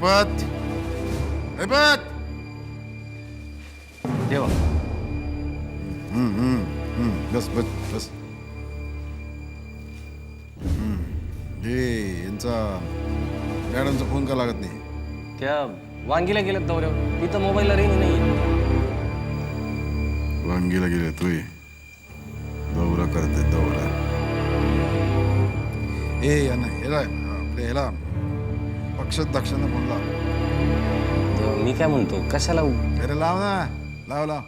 ऐपत ऐपत देवा बस बस बस हे यांचा मॅडमचा फोन का लागत नाही? त्या वांगीला गेल्यात दौऱ्यावर. इथं मोबाईलला रेंज नाही. वांगीला गेले तुय दौरा करते दौरा. यांना ह्याला पक्षात दक्षांना फोन लाव. तेव्हा मी काय म्हणतो, कशाला अरे लाव ना, लाव लाव.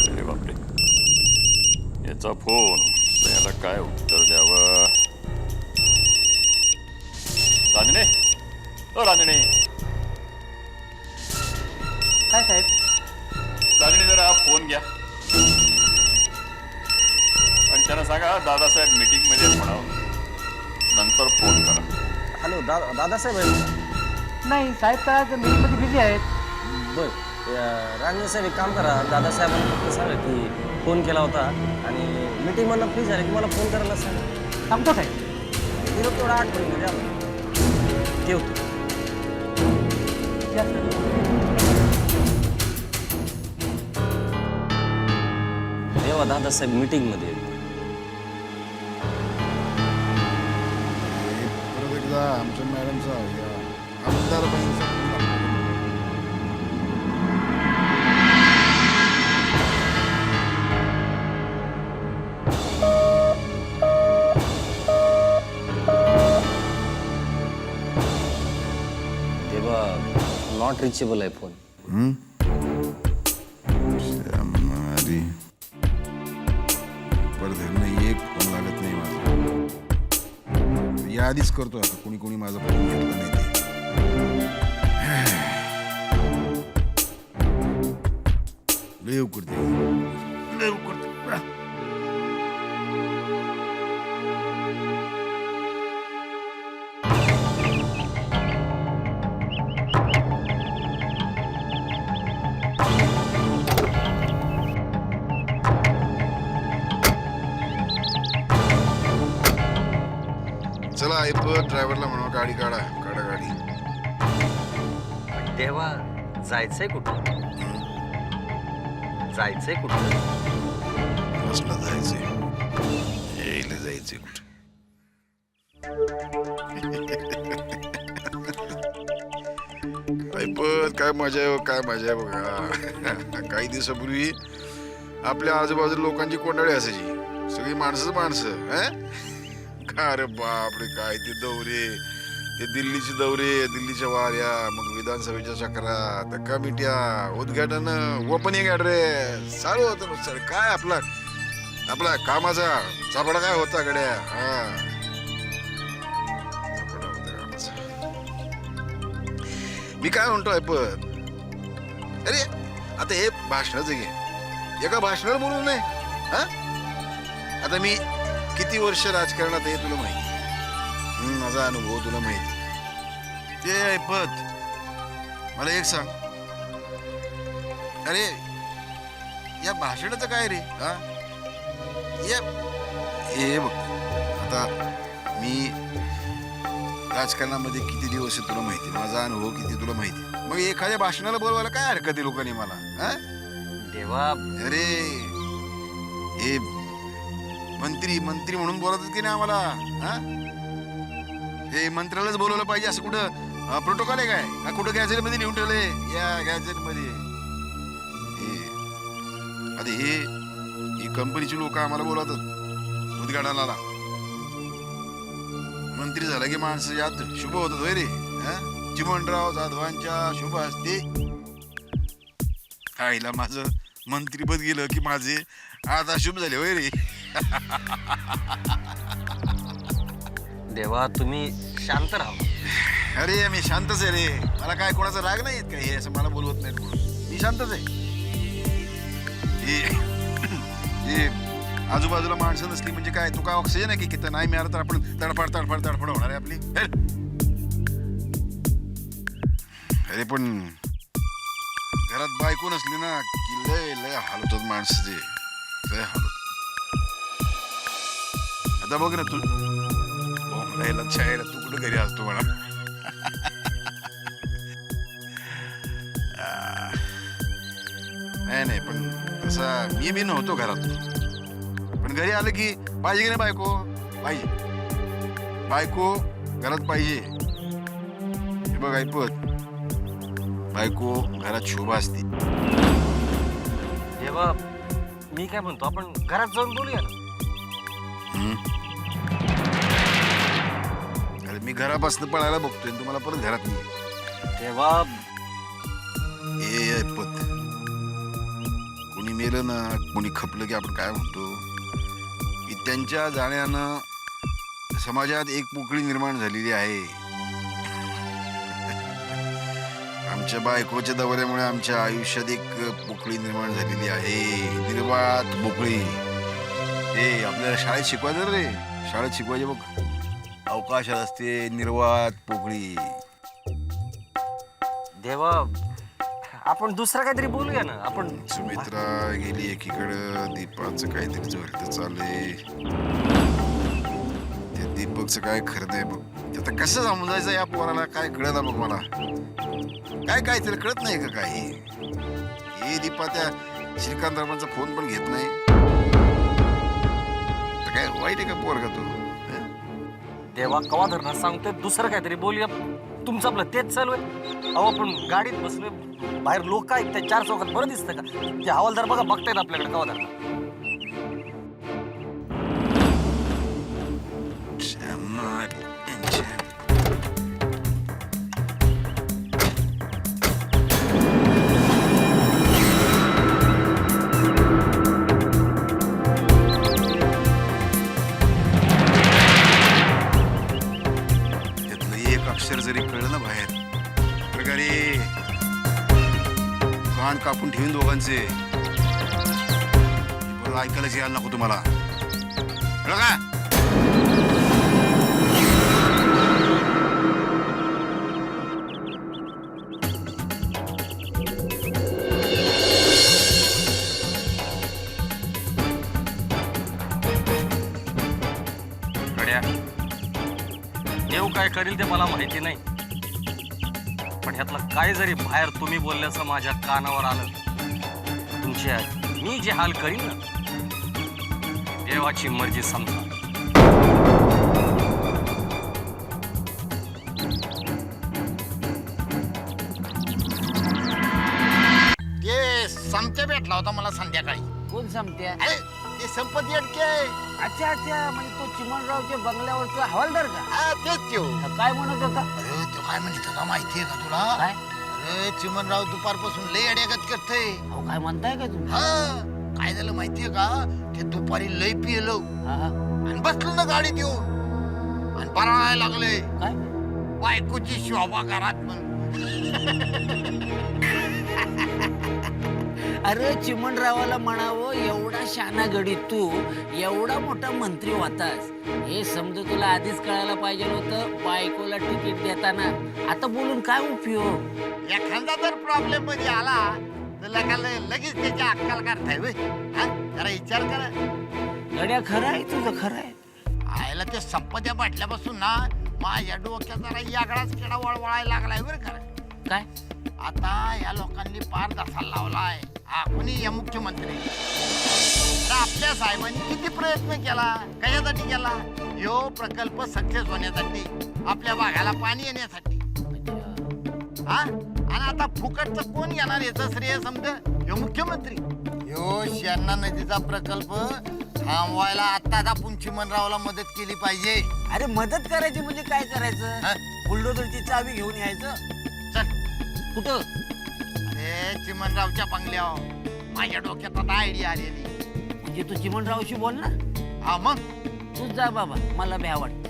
अरे बापरे, याचा फोन. याला काय उत्तर द्यावं? रांजणे, ओ रांजणे. काय साहेब? रांजणे जरा फोन घ्या आणि त्यांना सांगा दादासाहेब मीटिंगमध्ये म्हणावं, नंतर फोन करा. हॅलो दादासाहेब आहेत का? नाही साहेब तर आज मीटिंगमध्ये बिझी आहेत. बरं, रांजणे साहेब एक काम करा, दादासाहेबांना फक्त सांगा की फोन केला होता आणि मीटिंगमधनं फ्री झाले की मला फोन करायला सांगा. सांगतो साहेब. निरोप तेवढा आठवणीमध्ये आला. ठेवतो. या सर. देवा दादासाहेब मीटिंगमध्ये आहेत. परत एकदा आमच्या मॅडमचा आमदार बहिणीचा फोन लागला. तेव्हा नॉट रिचेबल आहे फोन. श्यामारी. परत ह्यांना एक फोन लागत नाही माझा. या आधीच करतो आता, कोणी कोणी माझा फोन घेतला नाही ते. लय करते लय करते. चला ऐपत ड्रायव्हरला म्हणा गाडी काढा काढा गाडी. तेव्हा जायचंय कुठं? जायचंय कुठं? कसला जायचंय? यायला जायचंय कुठं? ऐपत काय मजा आहे, काय मजा आहे बघा. काही दिवसापूर्वी आपल्या आजूबाजूला लोकांची कोंडाळी असायची, सगळी माणसं. अरे बापरे, काय ते दौरे, ते दिल्लीचे दौरे, दिल्लीच्या वाऱ्या, मग विधानसभेच्या चक्रा, त्या कमिट्या, उद्घाटन, ओपनिंग ऍड्रेस, चालू होतं नुसतं. काय आपला कामाचा चापडा काय होता गड्या. चापडा होता कामाचा. मी काय म्हणतो ऐपत, अरे आता हे भाषणाचं घे, एका भाषणाला बोलू नये. आता मी किती वर्ष राजकारणात आहे तुला माहिती, माझा अनुभव तुला माहिती. ते ऐपत मला एक सांग, अरे या भाषणाचं काय रे? हे बघ, आता मी राजकारणामध्ये किती दिवस आहे तुला माहिती, माझा अनुभव किती तुला माहिती. मग एखाद्या भाषणाला बोलवायला काय हरकत आहे लोकांनी मला? देवा अरे हे मंत्री म्हणून बोलतात की नाही आम्हाला? हे मंत्र्यालाच बोलवलं पाहिजे असं कुठं प्रोटोकॉल आहे काय? कुठं गॅझेट मध्ये लिहून ठेवले? या गॅझेट मध्ये आता ही कंपनीची लोक आम्हाला बोलवतात उद्घाटनाला. मंत्री झाला की माणसं यात शुभ होतात होय रे. चिमणराव जाधवांच्या शुभ हस्ते आईला माझं मंत्रीपद गेलं की माझे आता शुभ झाले होय रे. देवा तुम्ही शांत राहा. अरे मी शांतच आहे रे, मला काय कोणाचा राग नाही येत काय हे असं मला बोलवत नाही म्हणून. मी शांतच आहे. हे आजूबाजूला माणसं नसली म्हणजे काय, तू काय ऑक्सिजन आहे की किती नाही मिळालं तर आपण तडफड होणार आहे आपली. अरे पण घरात बायको नसली ना की लय लय हालवतात माणसाचे, लय हालत. आता बघ ना तू लयला छायला तू कुठं घरी असतो म्हणा. नाही नाही, पण तसा मी बी नव्हतो घरात, पण घरी आलं की पाहिजे की नाही बायको, पाहिजे बायको घरात पाहिजे. हे बघ ऐपत, बायको घरात शोभा असते. देवा, मी काय म्हणतो, आपण घरात जाऊन बोलूया ना. अरे मी घरापासून पळायला बघतोय, तुम्हाला परत घरात नाही. देवा, ए ऐपत, कोणी मेलं ना, कोणी खपलं की आपण काय म्हणतो की त्यांच्या जाण्यानं समाजात एक पोकळी निर्माण झालेली आहे. आमच्या बायकोच्या दौऱ्यामुळे आमच्या आयुष्यात एक पोकळी निर्माण झालेली आहे, निर्वात पोकळी. हे आपल्याला शाळेत शिकवायचं रे, शाळेत शिकवायचे बघ, अवकाशात असते निर्वात पोकळी. देवा, आपण दुसरं काहीतरी बोलूया ना. आपण सुमित्रा गेली एकीकडं, दीपाचं काहीतरी जोरत चाललंय. ते दीपकचं काय खरं नाही बघ. ते आता कसं समजायचं या पोराला, काय कळत ना बघ मला. काय तरी कळत नाही का काही. हे दीपा त्या श्रीकांत रावांचा फोन पण घेत नाही. तर काय वाईट आहे का पोरगा तू? देवा, कवा धरणं सांगतोय, दुसरं काहीतरी बोलूया. तुमचं आपलं तेच चालू आहे. अहो, आपण गाडीत बसलोय, बाहेर लोक काय त्या चार चौकात बरं दिसतं का? ते हवालदार बघा बघतायत आपल्याकडे, कवा धरणं. अक्षर जरी कळलं ना बाहेर, प्रकारे कान कापून ठेवून दोघांचे. परत ऐकायलाच यायला नको तुम्हाला, कळलं का? देव काय करील ते मला माहिती नाही, पण ह्यातलं काय जरी बाहेर तुम्ही बोलल्याचं माझ्या कानावर आलं, तुमची मी जे हाल करीन ना, देवाची मर्जी समजा. ते समत्या भेटला होता मला संध्याकाळी. कोण सांगत्या? अरे ते संपत येडके. अच्छा अच्छा, म्हणजे तो चिमणरावच्या बंगल्यावरचा हवालदार का? हा तेच त्यो. काय म्हणत होता? अरे तो काय म्हणत होता माहितीये का तुला? काय? अरे चिमणराव दुपारपासून लय अड्यागत करतोय. अहो, काय म्हणताय का तुम्ही? हा काय झालं माहितीये का? ते दुपारी लय पिलो हा, हा. आणि बसलो ना गाडीत येऊन आणि परायला लागले. काय? बायकोची शोभा घरात म्हण. अरे चिमणरावाला म्हणावं, एवढा शाना गडी तू, एवढा मोठा मंत्री होतास, हे समजा तुला आधीच कळायला पाहिजे होतं बायकोला तिकीट देताना. आता बोलून काय उपयोग? एखादा जर प्रॉब्लेम मध्ये आला तर लगेच त्याच्या अक्कल काढताय व्हय. हा? जरा विचार करा. गड्या, खरं आहे तुझं, खरं आहे. आयला ते संपत्या बाटल्यापासून ना माझ्या डोक्यात जरा यागडाच किडा वळवळायला लागलाय बरं का. काय? आता या लोकांनी पार दसा लावलाय. हा कोणी या मुख्यमंत्री. तर आपल्या साहेबांनी किती प्रयत्न केला, कशासाठी केला? ह्यो प्रकल्प सक्सेस होण्यासाठी, आपल्या भागाला पाणी येण्यासाठी. हा आणि आता फुकटचं कोण घेणार याचं श्रेय समजा? ह्यो मुख्यमंत्री. ह्यो शहाणा नदीचा प्रकल्प थांबवायला आत्ताच आपण चिमणरावला मदत केली पाहिजे. अरे मदत करायची म्हणजे काय हा? करायचं? बुलडोझरची चावी घेऊन यायचं. चल. कुठं? अरे चिमणरावच्या बंगल्यावर माझ्या डोक्यात आता आयडिया आलेली. म्हणजे तू चिमणरावशी बोल ना. हा मग तू जा बाबा, मला भ्या वाटत.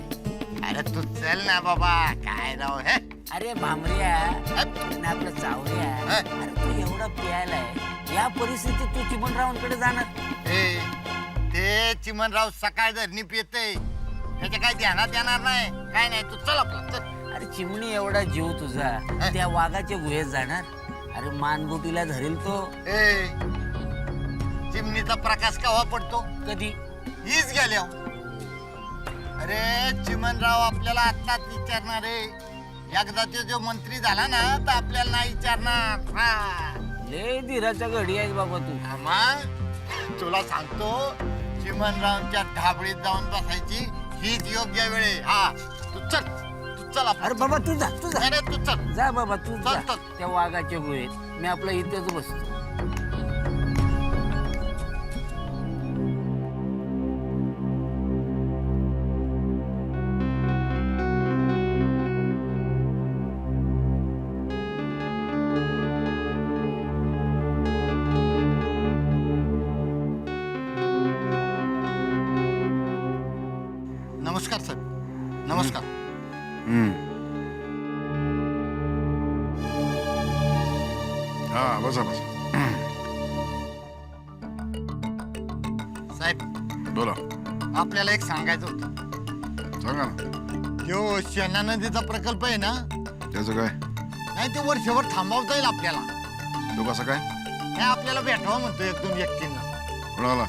अरे तू चल ना बाबा, काय राव हे. अरे भामऱ्या आणि आपलं चावऱ्या, अरे तू एवढा प्यायलाय, या परिस्थितीत तू चिमणरावांकडे जाणार? ए, ते चिमणराव सकाळ धरणी पिते, त्याच्या काय ध्यानात येणार नाही, काय नाही. तू चल आपलं चल. अरे चिमणी एवढा जीव तुझा, त्या वाघाच्या गुहेत जाणार? अरे मानगुटीला धरेल तो. ए चिमणीचा प्रकाश केव्हा पडतो? कधी? हीच गेल्या. अरे चिमणराव आपल्याला आत्ताच विचारणार आहे. एकदा तो जो मंत्री झाला ना तर आपल्याला नाही विचारणार. हा लय धीराच्या घडी आहेस बाबा तू. मग तुला सांगतो चिमणरावच्या ढाबळीत जाऊन बसायची हीच योग्य वेळ आहे. हा तू चल आपलं. अरे बाबा तू जा नाही, नाही, तू चल. जा बाबा तू जा. चल. त्या वाघाच्या गुहेत मी आपल्या इथेच बसतो. नमस्कार सर. नमस्कार. हा बसा बसा. साहेब बोला. आपल्याला एक सांगायचं होतं. सांगा ना. जो शेणा नदीचा प्रकल्प आहे ना, त्याचं काय? नाही ते वर्षभर थांबवता येईल आपल्याला. तो कसं काय? नाही आपल्याला भेटावं म्हणतो एक दोन व्यक्तींना. कोणाला?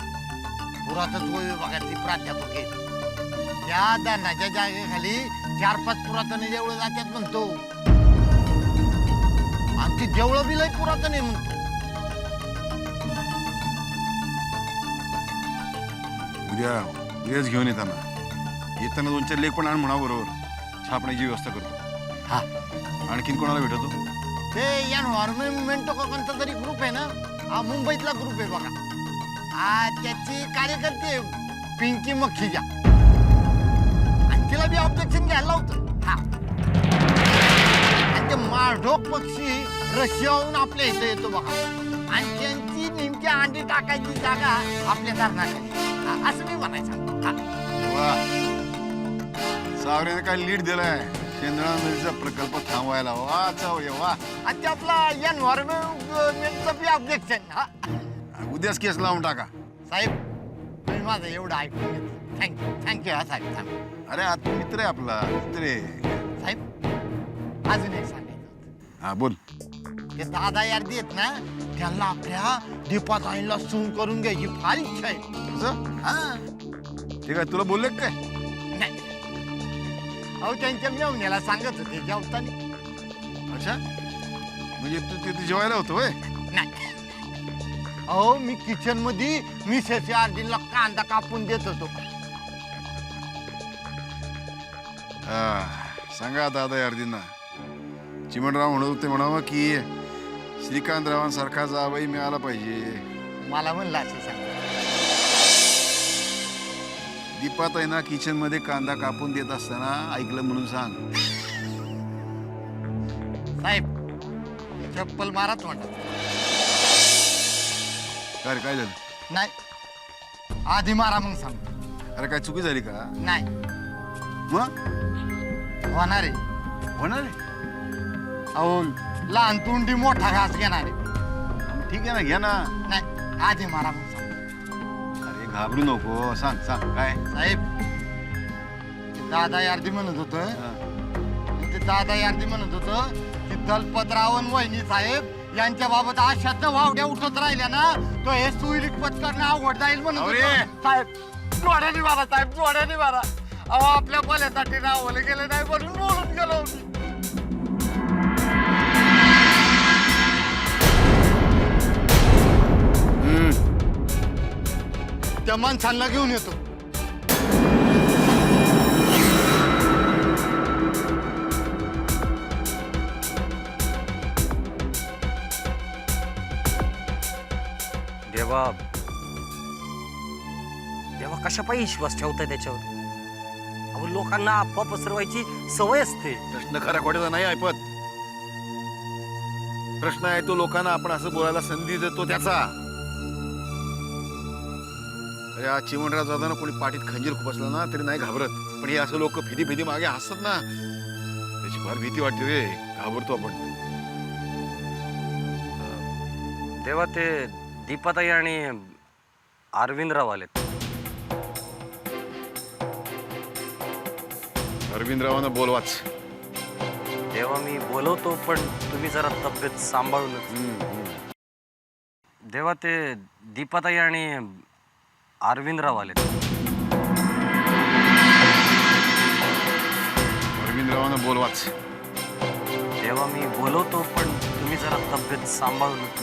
पुरातत्व विभागातली प्राध्यापक आहेत. त्या धरणाच्या जागेखाली 4-5 पुरातन देवळं जातात म्हणतो. आणि ती देवळं बी लय पुरातन आहे म्हणतो. उद्याच घेऊन येताना 2-4 लेख पण आण म्हणा, बरोबर छापण्याची व्यवस्था करतो. हा आणखीन कोणाला भेटतो? ते एन्व्हायरमेंट कोणता तरी ग्रुप आहे ना, हा मुंबईतला ग्रुप आहे बघा. हा त्याची कार्यकर्ते पिंकी मखीजा. आणि तिला बी ऑब्जेक्शन घ्यायला होतं. हा आणि ते माळढोक पक्षी रशियाहून आपल्या इथं येतो बघा. आणि त्यांची नेमकी अंडी टाकायची जागा आपल्या धरणाखाली. हा, असं मी म्हणायचं. हा वा, सावरेने काय लीड दिलाय शेंदळा नदीचा प्रकल्प थांबवायला. वा चावरे वा. आणि ते आपला एन्व्हायरमेंटचं बी ऑब्जेक्शन. हा उद्याच केस लावून टाका. साहेब तुम्ही माझं एवढं ऐकून घेतलं. थँक्यू हा साहेब. अरे आता मित्र आहे आपला, मित्र आहे. साहेब अजून एक सांगायचं होतं. हा बोल. ते दादा यार्दी आहेत ना, त्यांना आपल्या दीपात आईला सून करून घ्यायची फार इच्छा आहे. तुझं हा ठीक आहे, तुला बोलले काय? नाही अहो त्यांच्या मेवण्याला सांगत होते जेवताना. अच्छा, म्हणजे तू तिथे जेवायला होतो होय? नाही अहो मी किचन मध्ये मिसेस यार्दीला कांदा कापून देत होतो. सांगा दादा यार्दींना. चिमणराव म्हणत होते म्हणावं की श्रीकांतरावांसारखा जावई मिळाला पाहिजे. मला म्हणलं असं सांग. दीपात आहे ना किचन मध्ये कांदा कापून देत असताना ऐकलं म्हणून सांग. साहेब चप्पल माराच म्हणतात. काय रे, काय झालं? नाही आधी मारा मग सांग. अरे काय चुकी झाली का? नाही मग होणार आहे. होणार आहे. अहो लहान तुंडी मोठा घास घेणार आहे. ठीक आहे ना, घ्या ना. नाही आधी मारा मग सांग. अरे घाबरू नको, सांग सांग काय. साहेब ते दादा यार्दी म्हणत होत. हा. ते दादा यार्दी म्हणत होत की दलपतराव आणि वहिनी साहेब यांच्या बाबत अशात वावड्या उठत राहिल्या ना तो हे सुईलिक पत्करणं अवघड जाईल म्हणत होतं. अरे! साहेब जोड्याने मारा साहेब, जोड्याने मारा. अहो आपल्या भल्यासाठी रावले गेले नाही म्हणून बोलून गेलो होती. त्या माणसांना घेऊन येतो. देवा देवा कशा पाहिजे विश्वास ठेवताय त्याच्यावर? अहो लोकांना अफवा पसरवायची सवय असते. प्रश्न खरा खोट्याचा नाही ऐपत. प्रश्न आहे तो लोकांना आपण असं बोलायला संधी देतो त्याचा. अरे आज चिमणराव जाताना कोणी पाठीत खंजीर खुपसला ना तरी नाही घाबरत, पण हे असं लोक फिदी फिदी मागे हसतात ना, त्याची फार भीती वाटते रे. घाबरतो आपण. तेव्हा ते दीपाताई आणि अरविंदराव आलेत. अरविंदरावांना बोलवाच. तेव्हा मी बोलवतो, पण तुम्ही जरा तब्येत सांभाळूनच. देवा ते दीपाताई आणि अरविंदराव आले. अरविंदरावांना बोलवाच. तेव्हा मी बोलवतो, पण तुम्ही जरा तब्येत सांभाळूनच.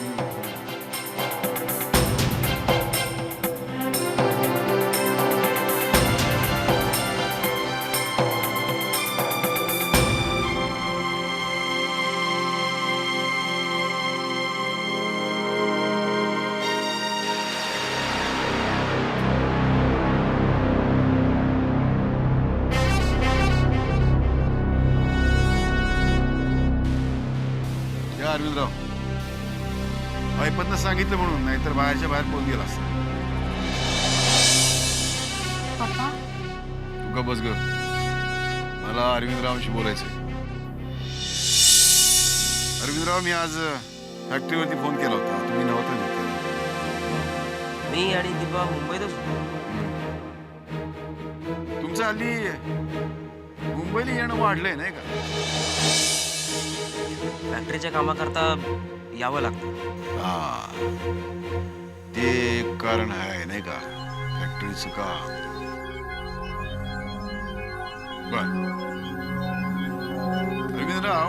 या अरविंदराव, ऐपतनं सांगितलं म्हणून, नाहीतर बाहेरच्या बाहेर पळून गेला असता. पप्पा तू का बस ग, मला अरविंदरावांशी बोलायचंय. अरविंदराव, मी आज फॅक्टरीवरती फोन केला होता, तुम्ही नव्हता तिथे. मी आणि दीपा मुंबईतच होतो. तुमचं हल्ली मुंबईला येणं वाढलंय नाही का? फॅक्टरीच्या कामाकरता यावं लागतं. हा, ते एक कारण आहे नाही का, फॅक्टरीचं काम. बर अरविंदराव,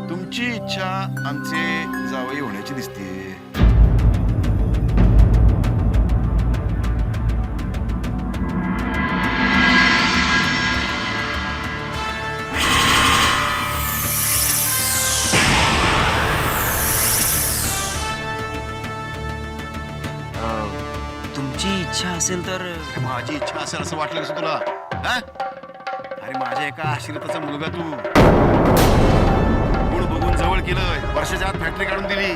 तुमची इच्छा आमचे जावई होण्याची दिसते. तुमची इच्छा असेल तर. माझी इच्छा असेल असं वाटलं कसं तुला? हा? अरे माझ्या एका आश्रिताचा मुलगा तू गुण बघून जवळ केलं, वर्षाच्या आत फॅक्टरी काढून दिली.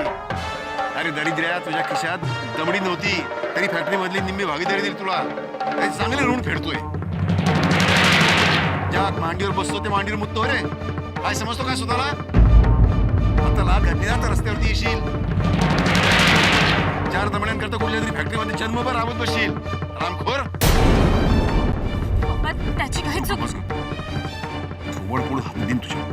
अरे दरिद्र्या, तुझ्या खिशात दमडी नव्हती तरी फॅक्टरी मधली निम्मी भागीदारी दिली तुला. काही चांगले ऋण फेडतोय. ज्या मांडीवर बसतो ते मांडीवर मुततो रे. काय समजतो काय स्वतःला? आता लाभ घातली ना तर रस्त्यावरती येशील. चार दमड्यांकरता कुठल्या तरी फॅक्टरीमध्ये जन्मभर राबत बसशील. रामखोर. पप्पा त्याची काही चूक. थोबड पुढे हात देईन तुझ्या.